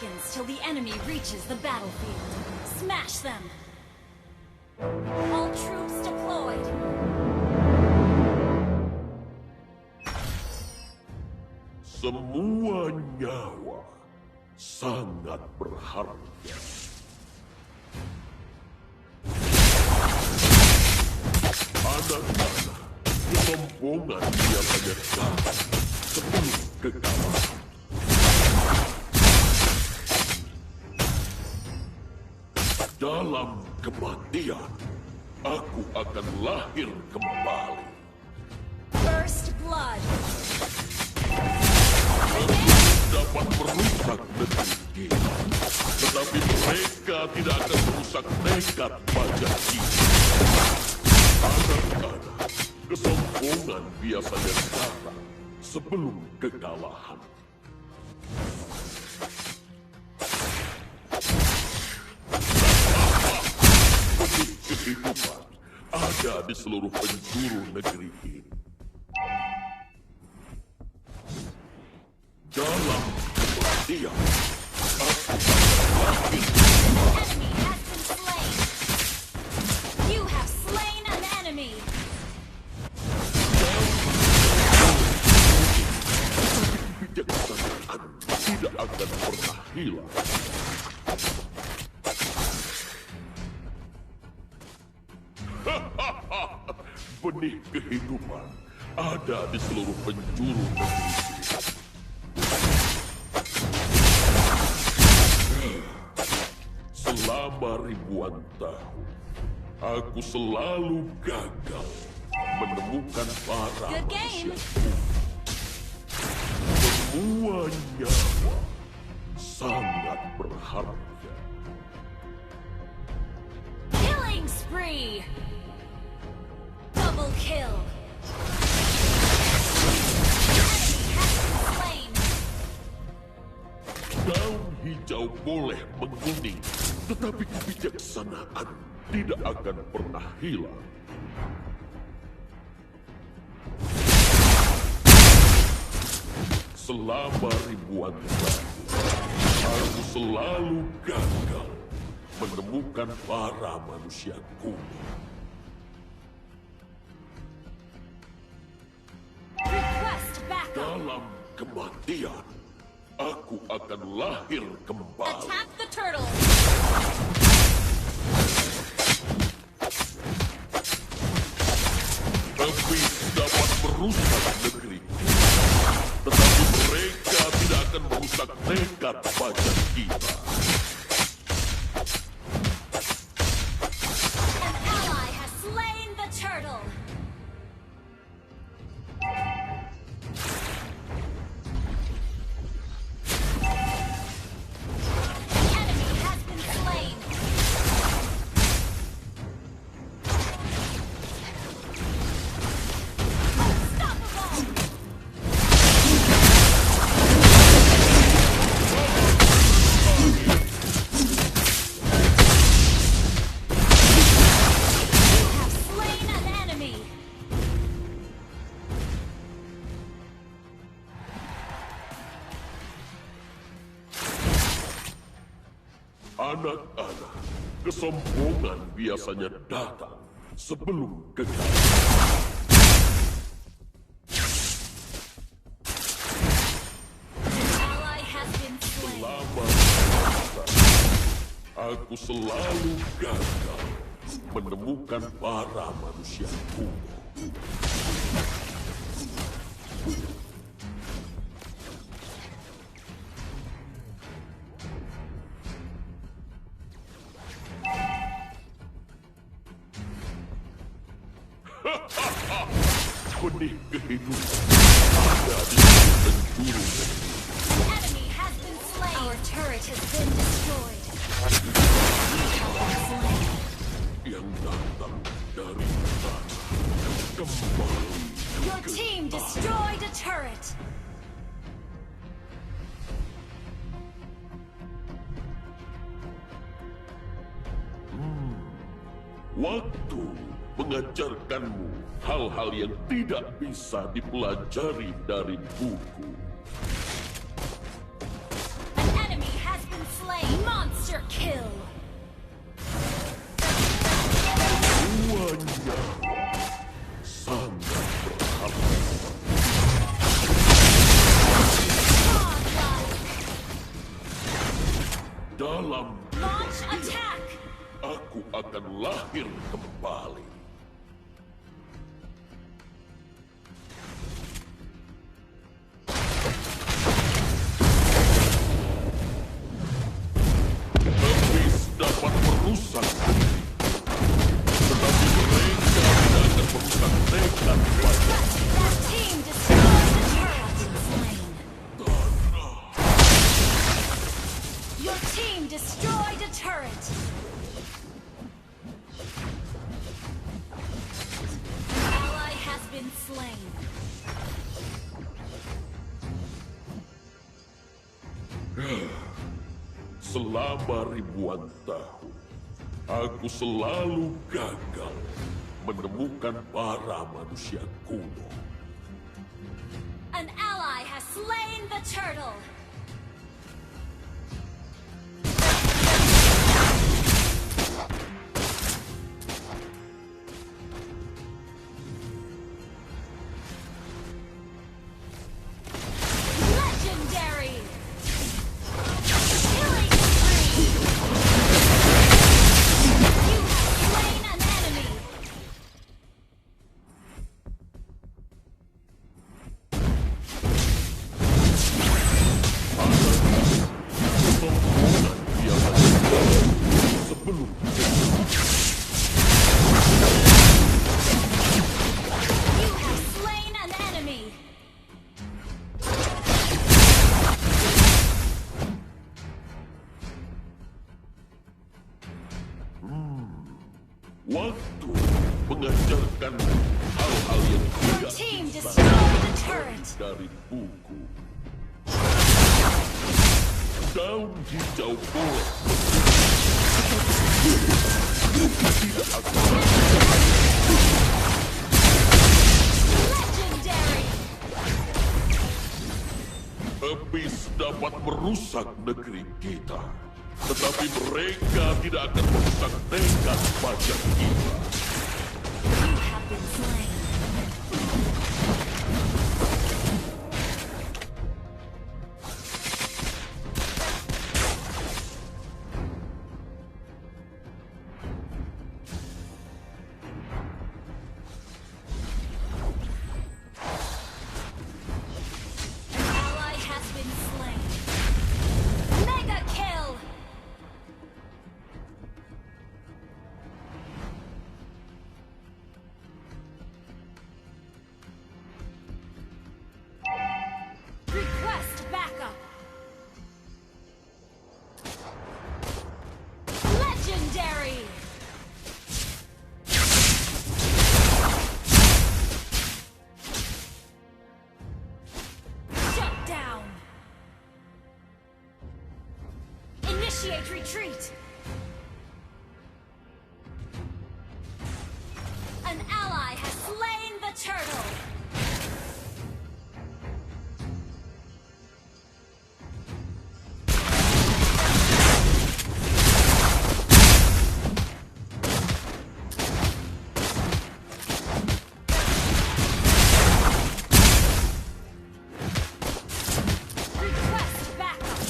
seconds till the enemy reaches the battlefield. Smash them! All troops deployed! Semua nyawa sangat berharga. Anak-anak, kesombongan biasanya datang sebelum kekalahan. Dalam kematian, aku akan lahir kembali. First blood! Dapat merusak negeri kita, tetapi mereka tidak akan merusak nekat pajak kita. Anak-anak, kesombongan biasanya datang sebelum kekalahan. Kehidupan ada di seluruh penjuru negeri ini. Dalam kematian, aku akan lahir. Enemy has been slain! You have slain an enemy! Kebijaksanaan tidak akan pernah hilang. Benih kehidupan ada di seluruh penjuru negeri ini. Selama ribuan tahun, aku selalu gagal menemukan para Good game. manusia. Semua nyawa sangat berharga. Killing spree! Double kill! Enemy has been slain! Daun hijau boleh menguning, tetapi kebijaksanaan tidak akan pernah hilang. Selama ribuan tahun, aku selalu gagal menemukan para manusia kuno. Request backup! Dalam kematian, aku akan lahir kembali. Attack the turtle! Tapi dapat merusak negeri. Tetapi mereka tidak akan merusak nekat pajak kita. An ally has slain the turtle! The enemy has been slain! Unstoppable! You have slain an enemy! Anak-anak, kesombongan biasanya datang sebelum kekalahan. Ally has been slain! Selama masa, aku selalu gagal menemukan para manusia kuno. Benih kehidupan ada di seluruh penjuru negeri. Enemy has been slain! Our turret has been destroyed! We have been slain! Yang datang dari tanah kembali. Your team destroyed a turret! Waktu mengajarkanmu hal-hal yang tidak bisa dipelajari dari buku. An enemy has been kill. Keduanya sangat berharga. Godlike. Dalam Launch attack. aku akan lahir kembali. Iblis dapat merusak diri, tetapi mereka tidak akan merusak tekad pada That team destroyed the turret and slain. tanah. Your team destroyed a turret. An ally has been slain. Selama ribuan tahun, aku selalu gagal menemukan para manusia kuno. An ally has slain the turtle. Legendary. Killing spree. You have slain an enemy. Sombongan dia masih sebelum You have slain an enemy. waktu mengajarkan hal-hal yang Your tidak team bisa destroyed the turret. dari buku. Daun hijau boleh tidak akan Legendary. habis dapat merusak negeri kita, tetapi mereka tidak akan merusak tekad pajak kita. You have been slain. An ally has been slain. Mega kill. Request backup. Legendary. Shut down. Initiate retreat. An ally has slain the turtle. Request backup.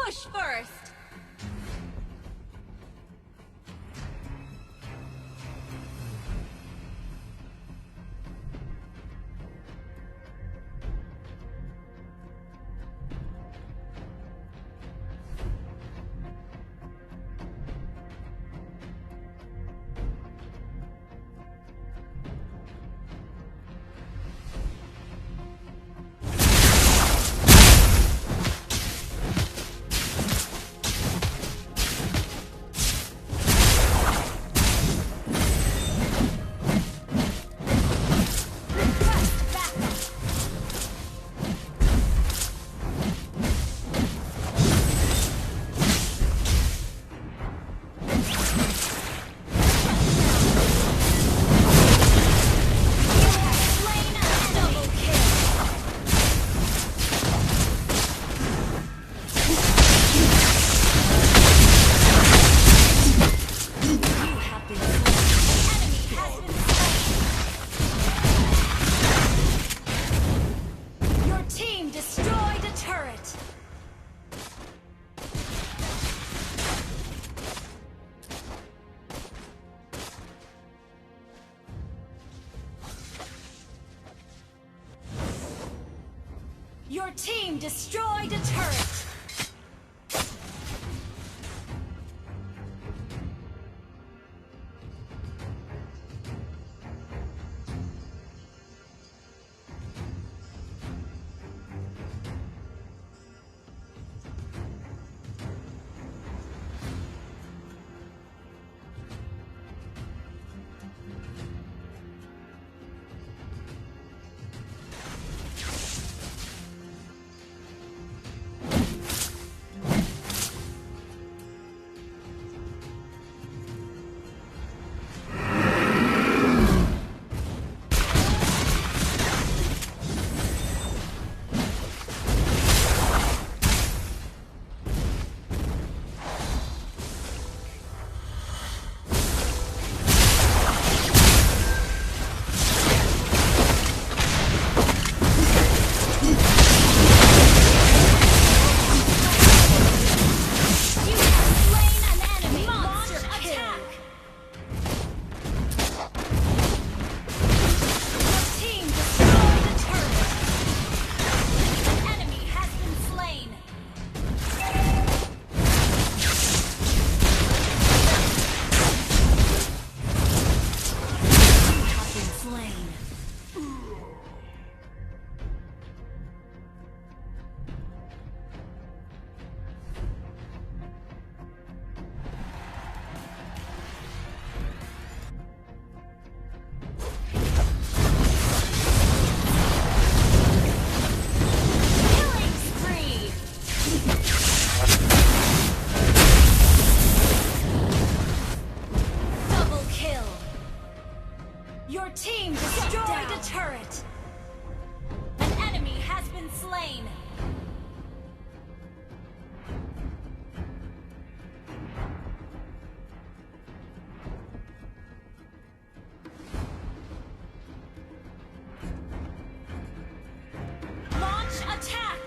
Push first. Your team destroyed a turret. Your team destroyed a turret! An enemy has been slain! Launch attack!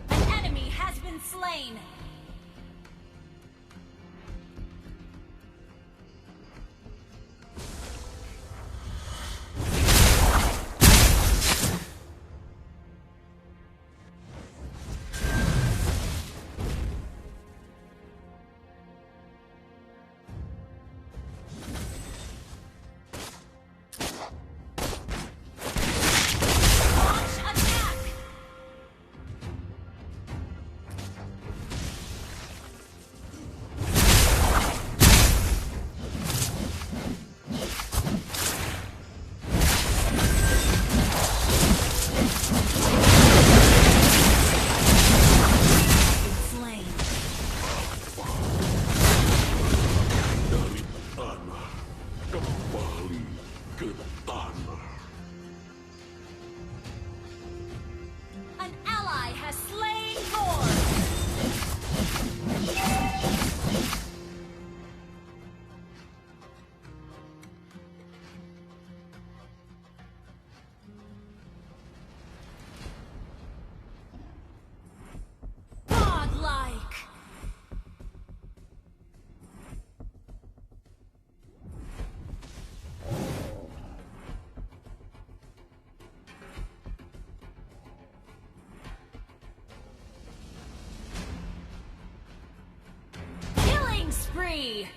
An enemy has been slain! An ally has slain Lord! Godlike! Killing spree!